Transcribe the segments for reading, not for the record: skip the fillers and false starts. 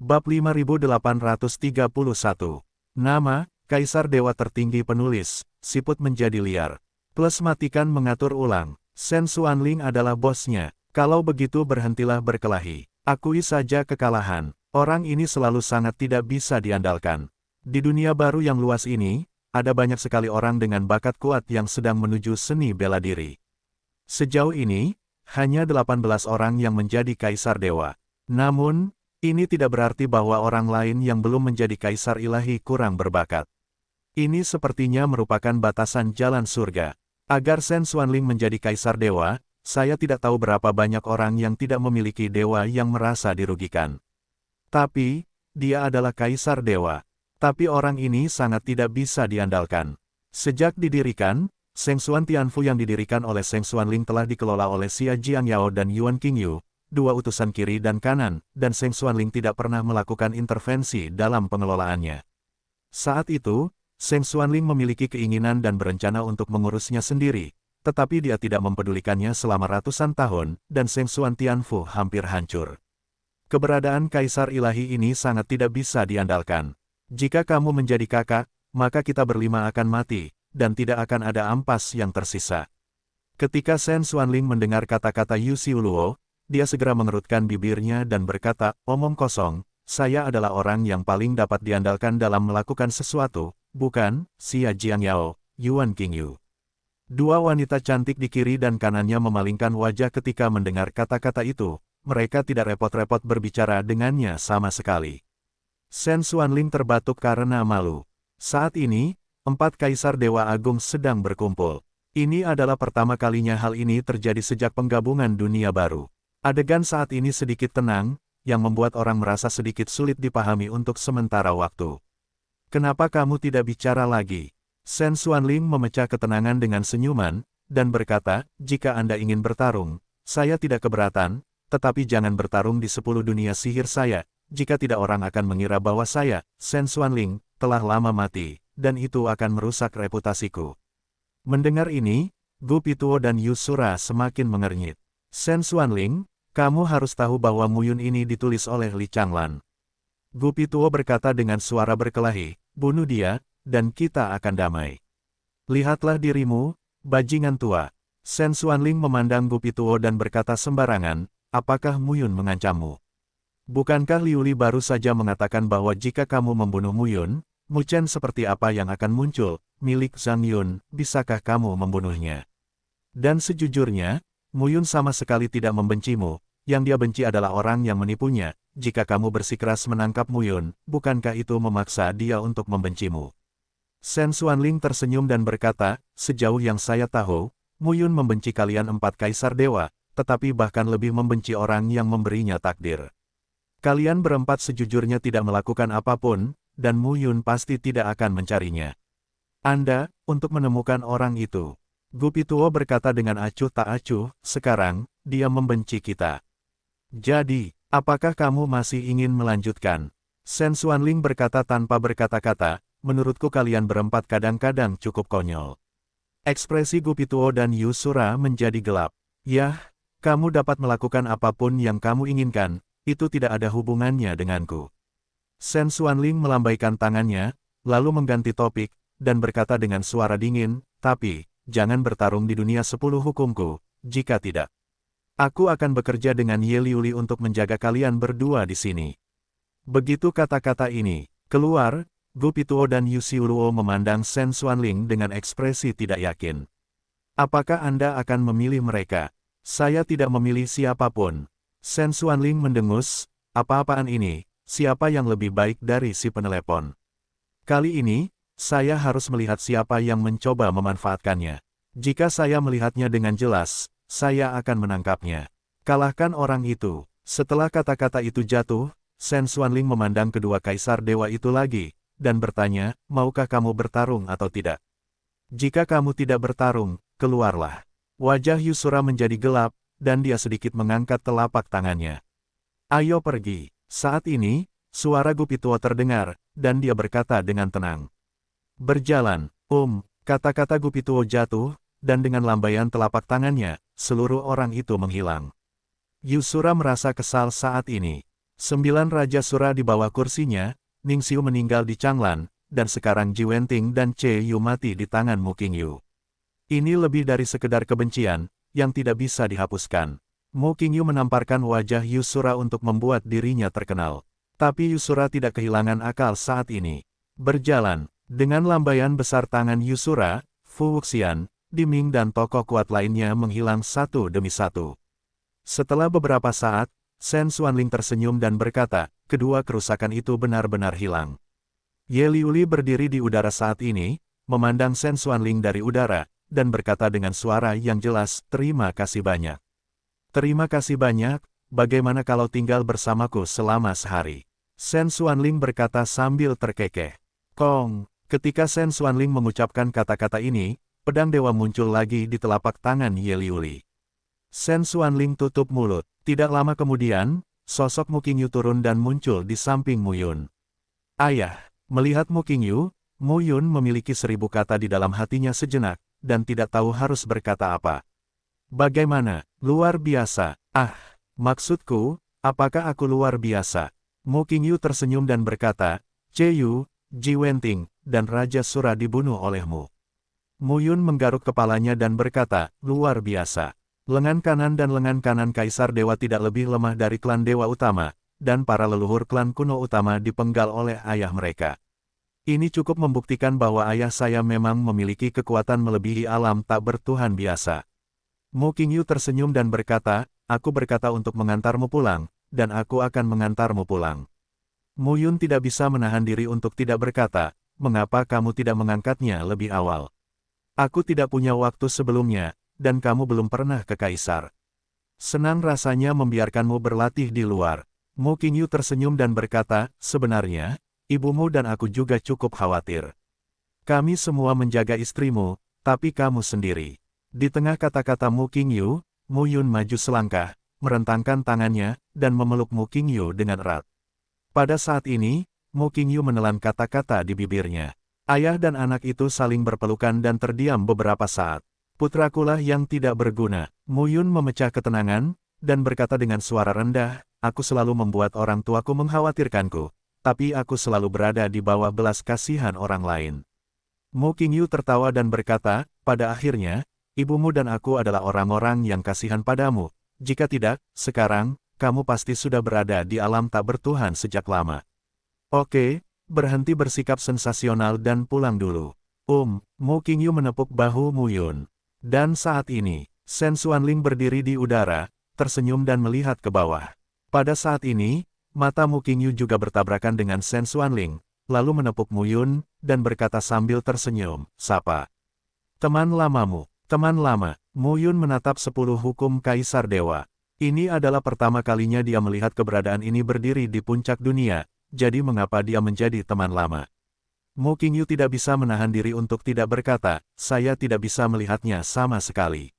Bab 5831. Nama, Kaisar Dewa Tertinggi Penulis, siput menjadi liar. Plus matikan mengatur ulang. Shen Xuanling adalah bosnya. Kalau begitu berhentilah berkelahi. Akui saja kekalahan. Orang ini selalu sangat tidak bisa diandalkan. Di dunia baru yang luas ini, ada banyak sekali orang dengan bakat kuat yang sedang menuju seni bela diri. Sejauh ini, hanya 18 orang yang menjadi Kaisar Dewa. Namun, ini tidak berarti bahwa orang lain yang belum menjadi Kaisar Ilahi kurang berbakat. Ini sepertinya merupakan batasan jalan surga. Agar Shen Xuanling menjadi Kaisar Dewa, saya tidak tahu berapa banyak orang yang tidak memiliki dewa yang merasa dirugikan. Tapi, dia adalah Kaisar Dewa. Tapi orang ini sangat tidak bisa diandalkan. Sejak didirikan, Sheng Xuan Tianfu yang didirikan oleh Sheng Xuanling telah dikelola oleh Xia Jiangyao dan Yuan Qingyu, dua utusan kiri dan kanan, dan Sheng Xuanling tidak pernah melakukan intervensi dalam pengelolaannya. Saat itu, Sheng Xuanling memiliki keinginan dan berencana untuk mengurusnya sendiri, tetapi dia tidak mempedulikannya selama ratusan tahun, dan Sheng Xuan Tianfu hampir hancur. Keberadaan Kaisar Ilahi ini sangat tidak bisa diandalkan. Jika kamu menjadi kakak, maka kita berlima akan mati, dan tidak akan ada ampas yang tersisa. Ketika Shen Xuanling mendengar kata-kata Yu Xiuluo, dia segera mengerutkan bibirnya dan berkata, omong kosong, saya adalah orang yang paling dapat diandalkan dalam melakukan sesuatu, bukan, Xia Jiangyao, Yuan Qingyu. Dua wanita cantik di kiri dan kanannya memalingkan wajah ketika mendengar kata-kata itu, mereka tidak repot-repot berbicara dengannya sama sekali. Shen Xuanling terbatuk karena malu. Saat ini, 4 Kaisar Dewa Agung sedang berkumpul. Ini adalah pertama kalinya hal ini terjadi sejak penggabungan dunia baru. Adegan saat ini sedikit tenang, yang membuat orang merasa sedikit sulit dipahami untuk sementara waktu. Kenapa kamu tidak bicara lagi? Shen Xuanling memecah ketenangan dengan senyuman, dan berkata, jika Anda ingin bertarung, saya tidak keberatan, tetapi jangan bertarung di 10 dunia sihir saya, jika tidak orang akan mengira bahwa saya, Shen Xuanling, telah lama mati, dan itu akan merusak reputasiku. Mendengar ini, Gu Pituo dan Yu Sura semakin mengernyit. Shen Xuanling, kamu harus tahu bahwa Muyun ini ditulis oleh Li Changlan. Gu Pituo berkata dengan suara berkelahi, bunuh dia, dan kita akan damai. Lihatlah dirimu, bajingan tua. Shen Xuanling memandang Gu Pituo dan berkata sembarangan, apakah Muyun mengancammu? Bukankah Liu Li baru saja mengatakan bahwa jika kamu membunuh Muyun, Mu Chen seperti apa yang akan muncul, milik Zhang Yun, bisakah kamu membunuhnya? Dan sejujurnya, Muyun sama sekali tidak membencimu, yang dia benci adalah orang yang menipunya. Jika kamu bersikeras menangkap Muyun, bukankah itu memaksa dia untuk membencimu? Shen Xuanling tersenyum dan berkata, sejauh yang saya tahu, Muyun membenci kalian 4 Kaisar Dewa, tetapi bahkan lebih membenci orang yang memberinya takdir. Kalian berempat sejujurnya tidak melakukan apapun, dan Muyun pasti tidak akan mencarinya. Anda, untuk menemukan orang itu. Gu Pituo berkata dengan acuh tak acuh, sekarang, dia membenci kita. Jadi, apakah kamu masih ingin melanjutkan? Shen Xuanling berkata tanpa berkata-kata, menurutku kalian berempat kadang-kadang cukup konyol. Ekspresi Gu Pituo dan Yu Sura menjadi gelap. Yah, kamu dapat melakukan apapun yang kamu inginkan, itu tidak ada hubungannya denganku. Shen Xuanling melambaikan tangannya, lalu mengganti topik, dan berkata dengan suara dingin, tapi, jangan bertarung di dunia 10 hukumku, jika tidak. Aku akan bekerja dengan Ye Liuli untuk menjaga kalian berdua di sini. Begitu kata-kata ini keluar, Gu Pituo dan Yu Xiuluo memandang Shen Xuanling dengan ekspresi tidak yakin. Apakah Anda akan memilih mereka? Saya tidak memilih siapapun. Shen Xuanling mendengus, apa-apaan ini, siapa yang lebih baik dari si penelepon? Kali ini, saya harus melihat siapa yang mencoba memanfaatkannya. Jika saya melihatnya dengan jelas, saya akan menangkapnya. Kalahkan orang itu. Setelah kata-kata itu jatuh, Shen Xuanling memandang kedua Kaisar Dewa itu lagi, dan bertanya, maukah kamu bertarung atau tidak? Jika kamu tidak bertarung, keluarlah. Wajah Yu Sura menjadi gelap, dan dia sedikit mengangkat telapak tangannya. Ayo pergi. Saat ini, suara Gu Pituo terdengar, dan dia berkata dengan tenang. Berjalan, kata-kata Gu Pituo jatuh, dan dengan lambaian telapak tangannya, seluruh orang itu menghilang. Yu Sura merasa kesal saat ini. 9 Raja Sura di bawah kursinya, Ningsiu meninggal di Changlan, dan sekarang Ji Wenting dan Che Yu mati di tangan Mu Qingyu. Ini lebih dari sekedar kebencian, yang tidak bisa dihapuskan. Mu Qingyu menamparkan wajah Yusura untuk membuat dirinya terkenal. Tapi Yusura tidak kehilangan akal saat ini. Berjalan, dengan lambaian besar tangan Yusura, Fu Wuxian, Diming dan tokoh kuat lainnya menghilang satu demi satu. Setelah beberapa saat, Shen Xuanling tersenyum dan berkata, kedua kerusakan itu benar-benar hilang. Ye Liuli berdiri di udara saat ini, memandang Shen Xuanling dari udara, dan berkata dengan suara yang jelas, terima kasih banyak. Terima kasih banyak, bagaimana kalau tinggal bersamaku selama sehari? Shen Xuanling berkata sambil terkekeh. Kong, ketika Shen Xuanling mengucapkan kata-kata ini, pedang dewa muncul lagi di telapak tangan Ye Liuli. Shen Xuanling tutup mulut. Tidak lama kemudian, sosok Mu Qingyu turun dan muncul di samping Mu Yun. Ayah, melihat Mu Qingyu, Mu Yun memiliki 1000 kata di dalam hatinya sejenak, dan tidak tahu harus berkata apa. Bagaimana? Luar biasa. Ah, maksudku, apakah aku luar biasa? Mu Qingyu tersenyum dan berkata, Che Yu, Ji Wenting, dan Raja Sura dibunuh olehmu. Mu Yun menggaruk kepalanya dan berkata, luar biasa. Lengan kanan dan lengan kanan Kaisar Dewa tidak lebih lemah dari klan Dewa Utama, dan para leluhur klan kuno utama dipenggal oleh ayah mereka. Ini cukup membuktikan bahwa ayah saya memang memiliki kekuatan melebihi alam tak bertuhan biasa. Mu Qingyu tersenyum dan berkata, aku berkata untuk mengantarmu pulang, dan aku akan mengantarmu pulang. Mu Yun tidak bisa menahan diri untuk tidak berkata, mengapa kamu tidak mengangkatnya lebih awal? Aku tidak punya waktu sebelumnya, dan kamu belum pernah ke Kaisar. Senang rasanya membiarkanmu berlatih di luar. Mu Qingyu tersenyum dan berkata, sebenarnya, ibumu dan aku juga cukup khawatir. Kami semua menjaga istrimu, tapi kamu sendiri. Di tengah kata-kata Mu Qingyu, Mu Yun maju selangkah, merentangkan tangannya, dan memeluk Mu Qingyu dengan erat. Pada saat ini, Mu Qingyu menelan kata-kata di bibirnya. Ayah dan anak itu saling berpelukan dan terdiam beberapa saat. Putrakulah yang tidak berguna. Mu Yun memecah ketenangan, dan berkata dengan suara rendah, aku selalu membuat orang tuaku mengkhawatirkanku, tapi aku selalu berada di bawah belas kasihan orang lain. Mu Qingyu tertawa dan berkata, pada akhirnya, ibumu dan aku adalah orang-orang yang kasihan padamu. Jika tidak, sekarang, kamu pasti sudah berada di alam tak bertuhan sejak lama. Oke, berhenti bersikap sensasional dan pulang dulu. Mu Qingyu menepuk bahu Mu Yun. Dan saat ini, Shen Xuanling berdiri di udara, tersenyum dan melihat ke bawah. Pada saat ini, mata Mu Qingyu juga bertabrakan dengan Shen Xuanling, lalu menepuk Mu Yun, dan berkata sambil tersenyum, sapa. Teman lamamu, teman lama. Mu Yun menatap 10 hukum Kaisar Dewa. Ini adalah pertama kalinya dia melihat keberadaan ini berdiri di puncak dunia, jadi mengapa dia menjadi teman lama? Mu Qingyu tidak bisa menahan diri untuk tidak berkata, saya tidak bisa melihatnya sama sekali.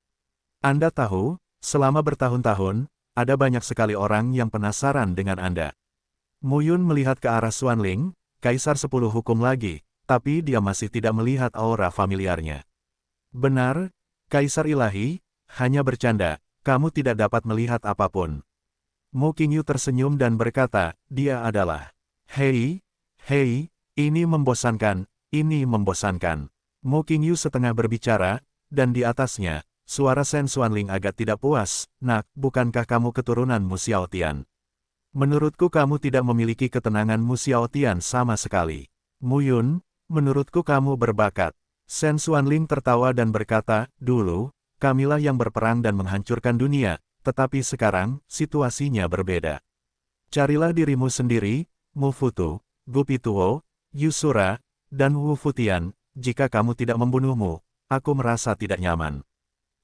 Anda tahu, selama bertahun-tahun, ada banyak sekali orang yang penasaran dengan Anda. Mu Yun melihat ke arah Xuanling, Kaisar 10 hukum lagi, tapi dia masih tidak melihat aura familiarnya. Benar, Kaisar Ilahi, hanya bercanda, kamu tidak dapat melihat apapun. Mu Qingyu tersenyum dan berkata, dia adalah... Hei, ini membosankan, ini membosankan. Mu Qingyu setengah berbicara, dan di atasnya, suara Shen Xuanling agak tidak puas, nak, bukankah kamu keturunan Mu Xiaotian? Menurutku kamu tidak memiliki ketenangan Mu Xiaotian sama sekali. Mu Yun, menurutku kamu berbakat. Shen Xuanling tertawa dan berkata, dulu, kamilah yang berperang dan menghancurkan dunia, tetapi sekarang, situasinya berbeda. Carilah dirimu sendiri, Mu Futu, Gu Pituo, Yusura, dan Wu Futian, jika kamu tidak membunuhmu, aku merasa tidak nyaman.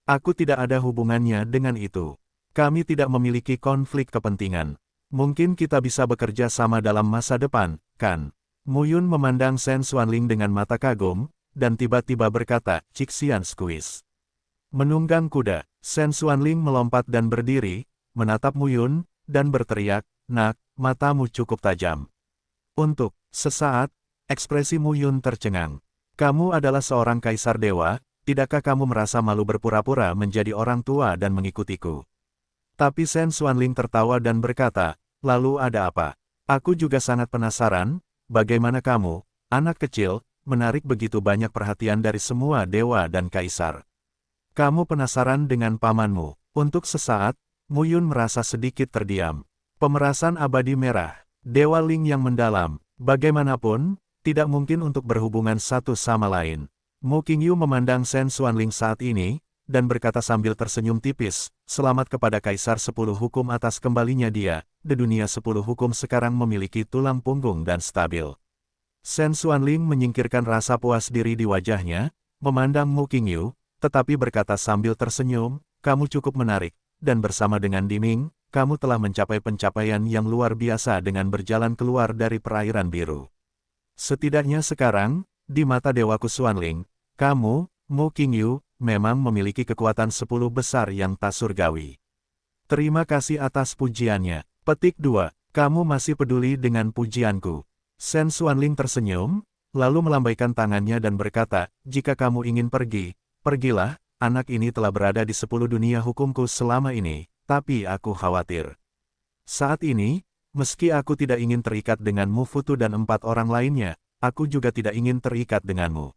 Aku tidak ada hubungannya dengan itu. Kami tidak memiliki konflik kepentingan. Mungkin kita bisa bekerja sama dalam masa depan, kan? Mu Yun memandang Shen Xuanling dengan mata kagum, dan tiba-tiba berkata, Cixian Squeeze. Menunggang kuda, Shen Xuanling melompat dan berdiri, menatap Mu Yun, dan berteriak, nak, matamu cukup tajam. Untuk sesaat, ekspresi Mu Yun tercengang. Kamu adalah seorang kaisar dewa, tidakkah kamu merasa malu berpura-pura menjadi orang tua dan mengikutiku? Tapi Shen Xuanling tertawa dan berkata, lalu ada apa? Aku juga sangat penasaran, bagaimana kamu, anak kecil, menarik begitu banyak perhatian dari semua dewa dan kaisar. Kamu penasaran dengan pamanmu. Untuk sesaat, Mu Yun merasa sedikit terdiam. Pemerasan abadi merah, Dewa Ling yang mendalam, bagaimanapun, tidak mungkin untuk berhubungan satu sama lain. Mu Qingyu memandang Shen Xuanling saat ini, dan berkata sambil tersenyum tipis, selamat kepada Kaisar 10 Hukum atas kembalinya dia, di dunia 10 Hukum sekarang memiliki tulang punggung dan stabil. Shen Xuanling menyingkirkan rasa puas diri di wajahnya, memandang Mu Qingyu, tetapi berkata sambil tersenyum, kamu cukup menarik, dan bersama dengan Diming, kamu telah mencapai pencapaian yang luar biasa dengan berjalan keluar dari perairan biru. Setidaknya sekarang, di mata Dewaku Xuanling, kamu, Mu Qingyu, memang memiliki kekuatan 10 besar yang tak surgawi. Terima kasih atas pujiannya. Petik 2. Kamu masih peduli dengan pujianku. Shen Xuanling tersenyum, lalu melambaikan tangannya dan berkata, jika kamu ingin pergi, pergilah, anak ini telah berada di 10 dunia hukumku selama ini, tapi aku khawatir. Saat ini, meski aku tidak ingin terikat dengan Mu Futu dan 4 orang lainnya, aku juga tidak ingin terikat denganmu.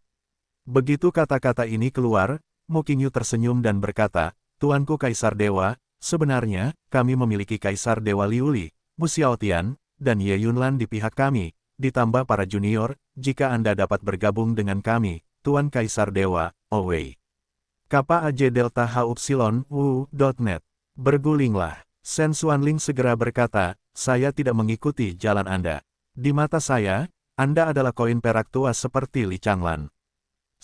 Begitu kata-kata ini keluar, Mu Qingyu tersenyum dan berkata, Tuanku Kaisar Dewa, sebenarnya, kami memiliki Kaisar Dewa Liuli, Mu Xiaotian, dan Ye Yunlan di pihak kami, ditambah para junior, jika Anda dapat bergabung dengan kami, Tuan Kaisar Dewa, Owei. Kappa AJ Delta H Upsilon, U.net. Bergulinglah. Shen Xuanling segera berkata, saya tidak mengikuti jalan Anda. Di mata saya, Anda adalah koin perak tua seperti Li Changlan.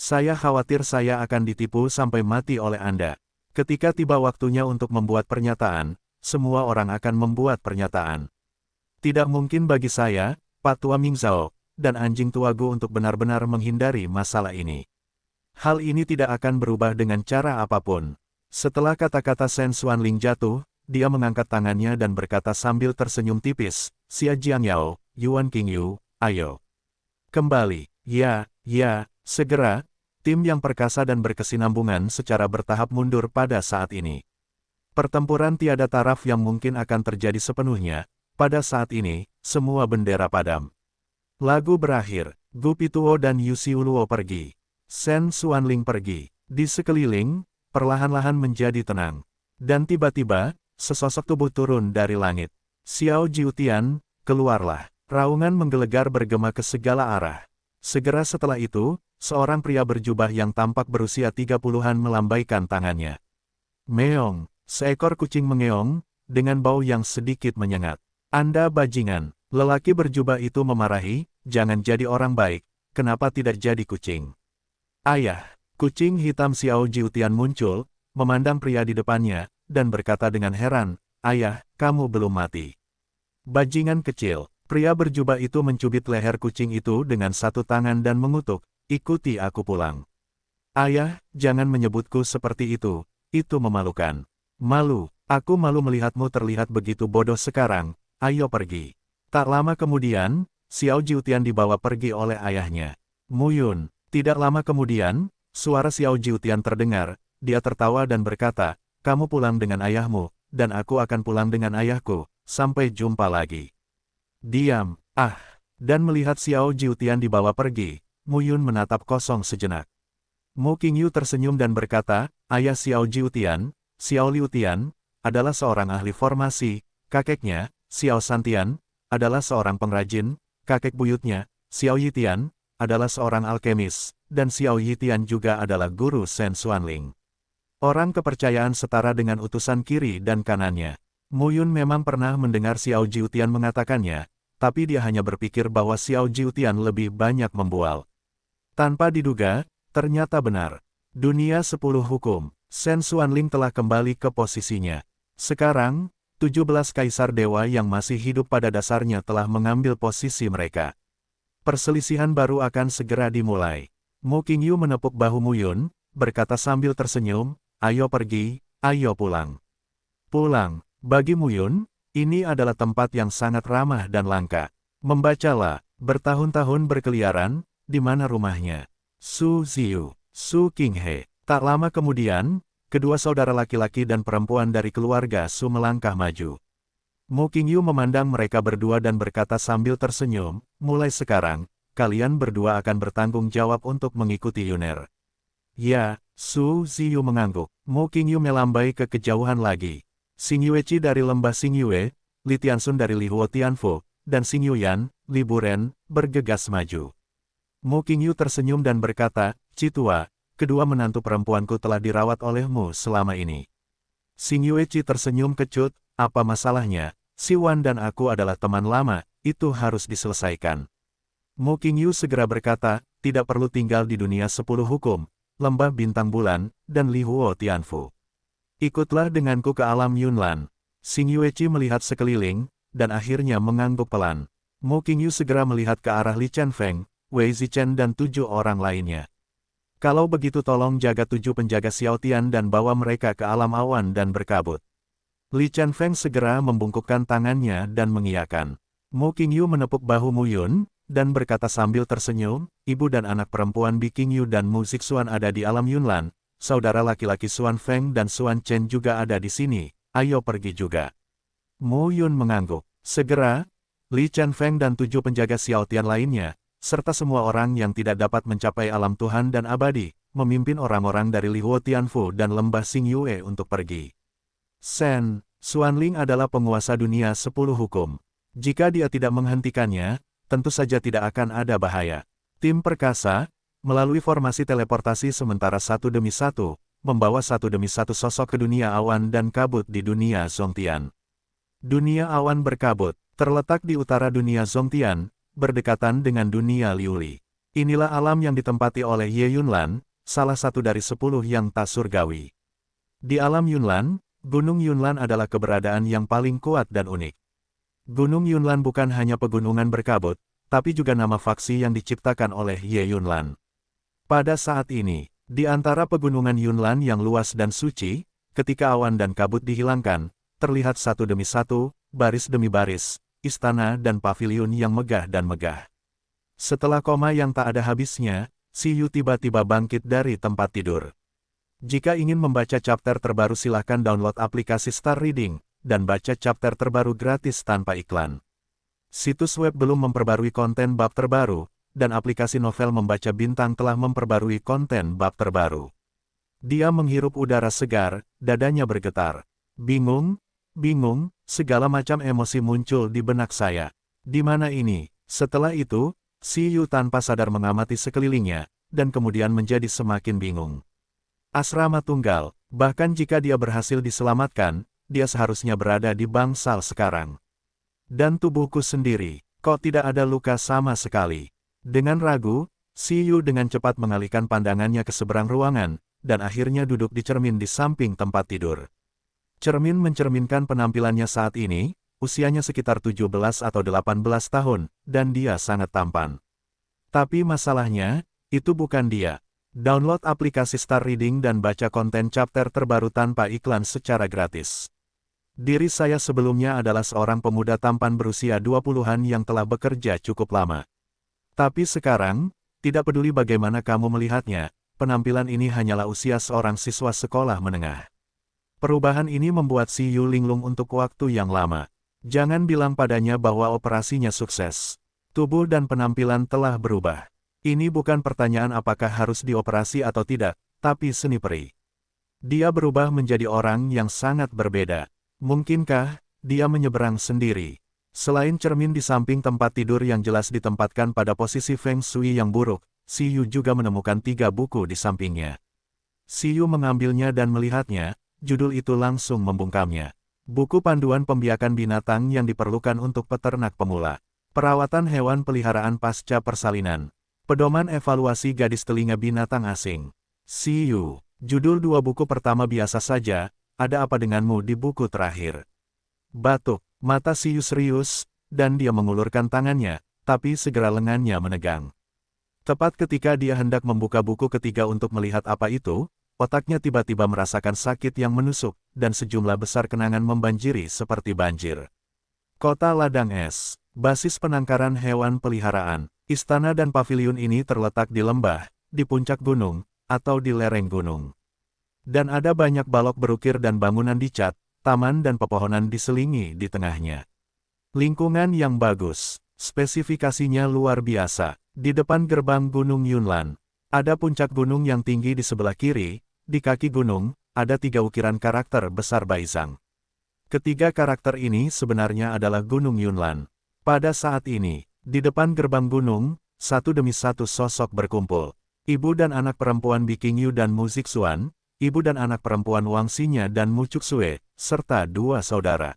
Saya khawatir saya akan ditipu sampai mati oleh Anda. Ketika tiba waktunya untuk membuat pernyataan, semua orang akan membuat pernyataan. Tidak mungkin bagi saya, Pak Tua Ming Zhao, dan anjing tuagu untuk benar-benar menghindari masalah ini. Hal ini tidak akan berubah dengan cara apapun. Setelah kata-kata Shen Xuanling jatuh, dia mengangkat tangannya dan berkata sambil tersenyum tipis, Xia Jiangyao, Yuan Qingyu, ayo. Kembali, ya, segera, tim yang perkasa dan berkesinambungan secara bertahap mundur pada saat ini. Pertempuran tiada taraf yang mungkin akan terjadi sepenuhnya, pada saat ini, semua bendera padam. Lagu berakhir, Gu Pituo dan Yu Xiuluo pergi. Shen Xuanling pergi. Di sekeliling, perlahan-lahan menjadi tenang. Dan tiba-tiba, sesosok tubuh turun dari langit. Xiao Jiutian, keluarlah. Raungan menggelegar bergema ke segala arah. Segera setelah itu, seorang pria berjubah yang tampak berusia 30-an melambaikan tangannya. Meong, seekor kucing mengeong, dengan bau yang sedikit menyengat. Anda bajingan, lelaki berjubah itu memarahi, jangan jadi orang baik, kenapa tidak jadi kucing? Ayah, kucing hitam Xiao Jiutian muncul, memandang pria di depannya, dan berkata dengan heran, ayah, kamu belum mati. Bajingan kecil, pria berjubah itu mencubit leher kucing itu dengan satu tangan dan mengutuk, ikuti aku pulang. Ayah, jangan menyebutku seperti itu memalukan. Malu, aku malu melihatmu terlihat begitu bodoh sekarang, ayo pergi. Tak lama kemudian, Xiao Jiutian dibawa pergi oleh ayahnya. Mu Yun. Tidak lama kemudian, suara Xiao Jiutian terdengar, dia tertawa dan berkata, kamu pulang dengan ayahmu, dan aku akan pulang dengan ayahku, sampai jumpa lagi. Diam, dan melihat Xiao Jiutian dibawa pergi, Mu Yun menatap kosong sejenak. Mu Qingyu tersenyum dan berkata, ayah Xiao Jiutian, Xiao Liutian, adalah seorang ahli formasi, kakeknya, Xiao Santian, adalah seorang pengrajin, kakek buyutnya, Xiao Yitian, adalah seorang alkemis, dan Xiao Yitian juga adalah guru Shen Xuanling. Orang kepercayaan setara dengan utusan kiri dan kanannya. Mu Yun memang pernah mendengar Xiao Jiutian mengatakannya, tapi dia hanya berpikir bahwa Xiao Jiutian lebih banyak membual. Tanpa diduga, ternyata benar. Dunia 10 hukum, Shen Xuanling telah kembali ke posisinya. Sekarang, 17 kaisar dewa yang masih hidup pada dasarnya telah mengambil posisi mereka. Perselisihan baru akan segera dimulai. Mu Qingyu menepuk bahu Mu Yun, berkata sambil tersenyum, ayo pergi, ayo pulang. Pulang, bagi Mu Yun, ini adalah tempat yang sangat ramah dan langka. Membacalah, bertahun-tahun berkeliaran, di mana rumahnya. Su Ziyu, Su Qinghe. Tak lama kemudian, kedua saudara laki-laki dan perempuan dari keluarga Su melangkah maju. Mu Qingyu memandang mereka berdua dan berkata sambil tersenyum, mulai sekarang, kalian berdua akan bertanggung jawab untuk mengikuti Yuner. Ya, Su Ziyu mengangguk. Mu Qingyu melambai ke kejauhan lagi. Xing Yueqi dari lembah Xing Yue, Li Tianxun dari Li Huo Tianfu, dan Xing Yuyan, Li Buren, bergegas maju. Mu Qingyu tersenyum dan berkata, Citua, kedua menantu perempuanku telah dirawat olehmu selama ini. Xing Yueqi tersenyum kecut, apa masalahnya, Si Wan dan aku adalah teman lama, itu harus diselesaikan. Mu Qingyu segera berkata, tidak perlu tinggal di dunia 10 hukum, lembah bintang bulan, dan Li Huo Tianfu. Ikutlah denganku ke alam Yunlan. Xing Yueqi melihat sekeliling, dan akhirnya mengangguk pelan. Mu Qingyu segera melihat ke arah Li Chenfeng, Wei Zichen dan 7 orang lainnya. Kalau begitu tolong jaga 7 penjaga Xiao Tian dan bawa mereka ke alam awan dan berkabut. Li Chenfeng segera membungkukkan tangannya dan mengiyakan. Mu Qingyu menepuk bahu Mu Yun, dan berkata sambil tersenyum, ibu dan anak perempuan Bi Qingyu dan Mu Zixuan ada di alam Yunlan, saudara laki-laki Xuan Feng dan Xuan Chen juga ada di sini, ayo pergi juga. Mu Yun mengangguk. Segera, Li Chenfeng dan 7 penjaga Xiao Tian lainnya, serta semua orang yang tidak dapat mencapai alam Tuhan dan abadi, memimpin orang-orang dari Li Huo Tianfu dan lembah Xing Yue untuk pergi. Shen, Xuanling adalah penguasa dunia 10 hukum. Jika dia tidak menghentikannya, tentu saja tidak akan ada bahaya. Tim perkasa, melalui formasi teleportasi sementara satu demi satu, membawa satu demi satu sosok ke dunia awan dan kabut di dunia Zongtian. Dunia awan berkabut, terletak di utara dunia Zongtian, berdekatan dengan dunia Liuli. Inilah alam yang ditempati oleh Ye Yunlan, salah satu dari 10 yang tak surgawi. Di alam Yunlan, Gunung Yunlan adalah keberadaan yang paling kuat dan unik. Gunung Yunlan bukan hanya pegunungan berkabut, tapi juga nama faksi yang diciptakan oleh Ye Yunlan. Pada saat ini, di antara pegunungan Yunlan yang luas dan suci, ketika awan dan kabut dihilangkan, terlihat satu demi satu, baris demi baris, istana dan paviliun yang megah dan megah. Setelah koma yang tak ada habisnya, Si Yu tiba-tiba bangkit dari tempat tidur. Jika ingin membaca chapter terbaru silahkan download aplikasi Star Reading, dan baca chapter terbaru gratis tanpa iklan. Situs web belum memperbarui konten bab terbaru, dan aplikasi novel membaca bintang telah memperbarui konten bab terbaru. Dia menghirup udara segar, dadanya bergetar. Bingung, segala macam emosi muncul di benak saya. Di mana ini? Setelah itu, Si Yu tanpa sadar mengamati sekelilingnya, dan kemudian menjadi semakin bingung. Asrama tunggal, bahkan jika dia berhasil diselamatkan, dia seharusnya berada di bangsal sekarang. Dan tubuhku sendiri, kok tidak ada luka sama sekali. Dengan ragu, Si Yu dengan cepat mengalihkan pandangannya ke seberang ruangan, dan akhirnya duduk di cermin di samping tempat tidur. Cermin mencerminkan penampilannya saat ini, usianya sekitar 17 atau 18 tahun, dan dia sangat tampan. Tapi masalahnya, itu bukan dia. Download aplikasi Star Reading dan baca konten chapter terbaru tanpa iklan secara gratis. Diri saya sebelumnya adalah seorang pemuda tampan berusia 20-an yang telah bekerja cukup lama. Tapi sekarang, tidak peduli bagaimana kamu melihatnya, penampilan ini hanyalah usia seorang siswa sekolah menengah. Perubahan ini membuat Si Yu linglung untuk waktu yang lama. Jangan bilang padanya bahwa operasinya sukses. Tubuh dan penampilan telah berubah. Ini bukan pertanyaan apakah harus dioperasi atau tidak, tapi seni peri. Dia berubah menjadi orang yang sangat berbeda. Mungkinkah dia menyeberang sendiri? Selain cermin di samping tempat tidur yang jelas ditempatkan pada posisi Feng Shui yang buruk, Si Yu juga menemukan 3 buku di sampingnya. Si Yu mengambilnya dan melihatnya, judul itu langsung membungkamnya. Buku panduan pembiakan binatang yang diperlukan untuk peternak pemula. Perawatan hewan peliharaan pasca persalinan. Pedoman evaluasi gadis telinga binatang asing. Si Yu, judul 2 buku pertama biasa saja, ada apa denganmu di buku terakhir? Batuk. Mata Si Yu serius, dan dia mengulurkan tangannya, tapi segera lengannya menegang. Tepat ketika dia hendak membuka buku ketiga untuk melihat apa itu, otaknya tiba-tiba merasakan sakit yang menusuk, dan sejumlah besar kenangan membanjiri seperti banjir. Kota Ladang Es, basis penangkaran hewan peliharaan, istana dan paviliun ini terletak di lembah, di puncak gunung, atau di lereng gunung. Dan ada banyak balok berukir dan bangunan dicat, taman dan pepohonan diselingi di tengahnya. Lingkungan yang bagus, spesifikasinya luar biasa. Di depan gerbang Gunung Yunlan, ada puncak gunung yang tinggi di sebelah kiri. Di kaki gunung, ada 3 ukiran karakter besar Baizang. Ketiga karakter ini sebenarnya adalah Gunung Yunlan. Pada saat ini, di depan gerbang gunung, satu demi satu sosok berkumpul. Ibu dan anak perempuan Bikingyu dan Mu Zixuan, ibu dan anak perempuan Wang Xinya dan Mu Cuksue, serta 2 saudara.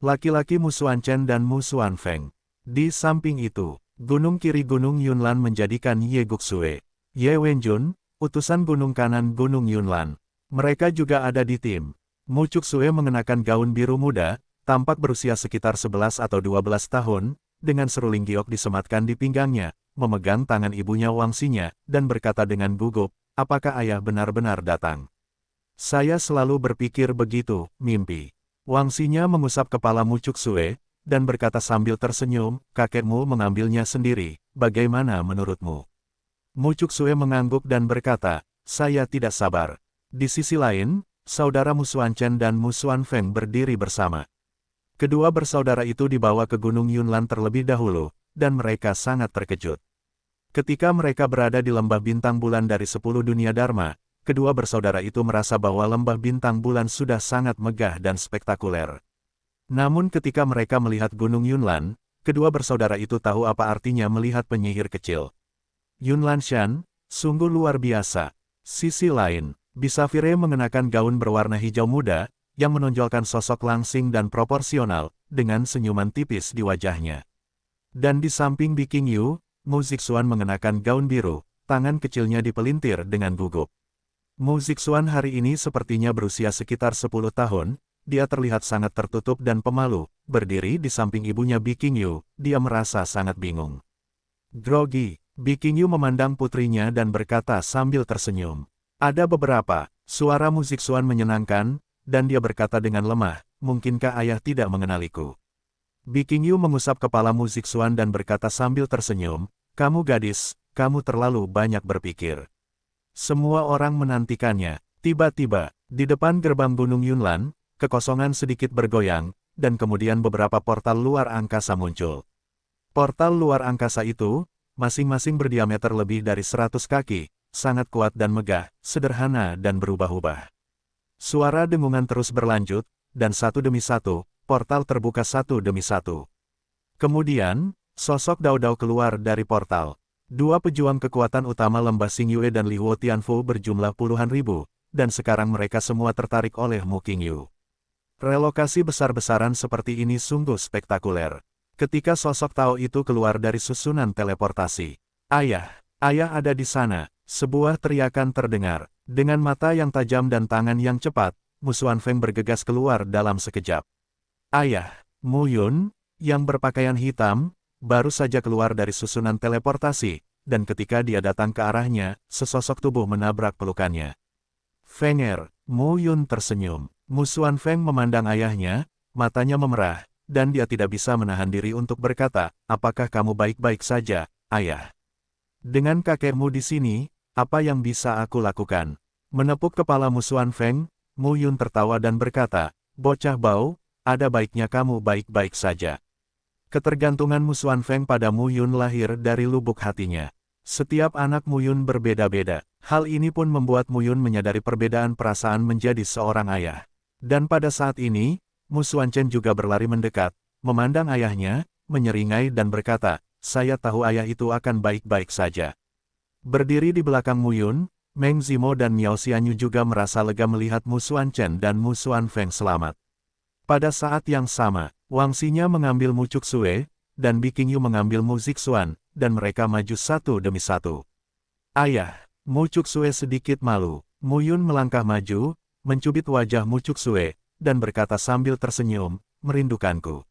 Laki-laki Mu Xuanchen dan Mu Xuanfeng. Di samping itu, gunung kiri Gunung Yunlan menjadikan Ye Guxue, Ye Wenjun, utusan gunung kanan Gunung Yunlan. Mereka juga ada di tim. Mu Cuksue mengenakan gaun biru muda, tampak berusia sekitar 11 atau 12 tahun, dengan seruling giok disematkan di pinggangnya, memegang tangan ibunya Wang Xinya, dan berkata dengan gugup, apakah ayah benar-benar datang? Saya selalu berpikir begitu, mimpi. Wang Xinya mengusap kepala Mu Cuksue, dan berkata sambil tersenyum, kakekmu mengambilnya sendiri, bagaimana menurutmu? Mu Cuksue mengangguk dan berkata, saya tidak sabar. Di sisi lain, saudara Mu Xuanchen dan Mu Xuanfeng berdiri bersama. Kedua bersaudara itu dibawa ke Gunung Yunlan terlebih dahulu, dan mereka sangat terkejut. Ketika mereka berada di lembah bintang bulan dari 10 dunia Dharma, kedua bersaudara itu merasa bahwa lembah bintang bulan sudah sangat megah dan spektakuler. Namun ketika mereka melihat Gunung Yunlan, kedua bersaudara itu tahu apa artinya melihat penyihir kecil. Yunlan Shan, sungguh luar biasa. Sisi lain, Bisafire mengenakan gaun berwarna hijau muda, yang menonjolkan sosok langsing dan proporsional, dengan senyuman tipis di wajahnya. Dan di samping Bikingyu, Mu Zixuan mengenakan gaun biru, tangan kecilnya dipelintir dengan gugup. Mu Zixuan hari ini sepertinya berusia sekitar 10 tahun, dia terlihat sangat tertutup dan pemalu, berdiri di samping ibunya Bikingyu, dia merasa sangat bingung. Grogi, Bikingyu memandang putrinya dan berkata sambil tersenyum. Ada beberapa, suara Mu Zixuan menyenangkan, dan dia berkata dengan lemah, mungkinkah ayah tidak mengenaliku? Bikingyu mengusap kepala Mu Zixuan dan berkata sambil tersenyum, kamu gadis, kamu terlalu banyak berpikir. Semua orang menantikannya. Tiba-tiba, di depan gerbang Gunung Yunlan, kekosongan sedikit bergoyang, dan kemudian beberapa portal luar angkasa muncul. Portal luar angkasa itu, masing-masing berdiameter lebih dari 100 kaki, sangat kuat dan megah, sederhana dan berubah-ubah. Suara dengungan terus berlanjut, dan satu demi satu, portal terbuka satu demi satu. Kemudian, sosok Dao Dao keluar dari portal. 2 pejuang kekuatan utama lembah Xingyue dan Lihuo Tianfu berjumlah puluhan ribu, dan sekarang mereka semua tertarik oleh Mu Qingyu. Relokasi besar-besaran seperti ini sungguh spektakuler. Ketika sosok Tao itu keluar dari susunan teleportasi. Ayah ada di sana, sebuah teriakan terdengar. Dengan mata yang tajam dan tangan yang cepat, Mu Xuanfeng bergegas keluar dalam sekejap. Ayah, Mu Yun, yang berpakaian hitam, baru saja keluar dari susunan teleportasi, dan ketika dia datang ke arahnya, sesosok tubuh menabrak pelukannya. Fenger, Mu Yun tersenyum. Mu Xuanfeng memandang ayahnya, matanya memerah, dan dia tidak bisa menahan diri untuk berkata, apakah kamu baik-baik saja, ayah? Dengan kakekmu di sini, apa yang bisa aku lakukan? Menepuk kepala Mu Xuanfeng, Mu Yun tertawa dan berkata, bocah bau, ada baiknya kamu baik-baik saja. Ketergantungan Mu Xuanfeng pada Mu Yun lahir dari lubuk hatinya. Setiap anak Mu Yun berbeda-beda. Hal ini pun membuat Mu Yun menyadari perbedaan perasaan menjadi seorang ayah. Dan pada saat ini, Mu Xuanchen juga berlari mendekat, memandang ayahnya, menyeringai dan berkata, saya tahu ayah itu akan baik-baik saja. Berdiri di belakang Mu Yun, Meng Zimo dan Miao Xianyu juga merasa lega melihat Mu Xuanchen dan Mu Xuanfeng selamat. Pada saat yang sama, Wang Xinya mengambil Mu Cuksue, dan Bikingyu mengambil Mu Zixuan, dan mereka maju satu demi satu. Ayah, Mu Cuksue sedikit malu. Mu Yun melangkah maju, mencubit wajah Mu Cuksue, dan berkata sambil tersenyum, merindukanku.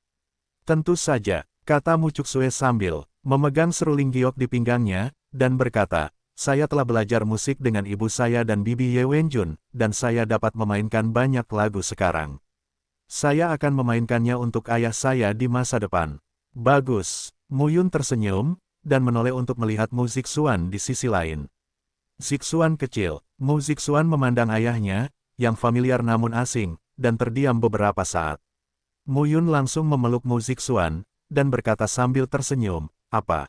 Tentu saja, kata Mu Cuksue sambil memegang seruling giok di pinggangnya, dan berkata, saya telah belajar musik dengan ibu saya dan bibi Ye Wenjun, dan saya dapat memainkan banyak lagu sekarang. Saya akan memainkannya untuk ayah saya di masa depan. Bagus. Mu Yun tersenyum, dan menoleh untuk melihat Mu Zixuan di sisi lain. Zixuan kecil. Mu Zixuan memandang ayahnya, yang familiar namun asing, dan terdiam beberapa saat. Mu Yun langsung memeluk Mu Zixuan, dan berkata sambil tersenyum, "Apa?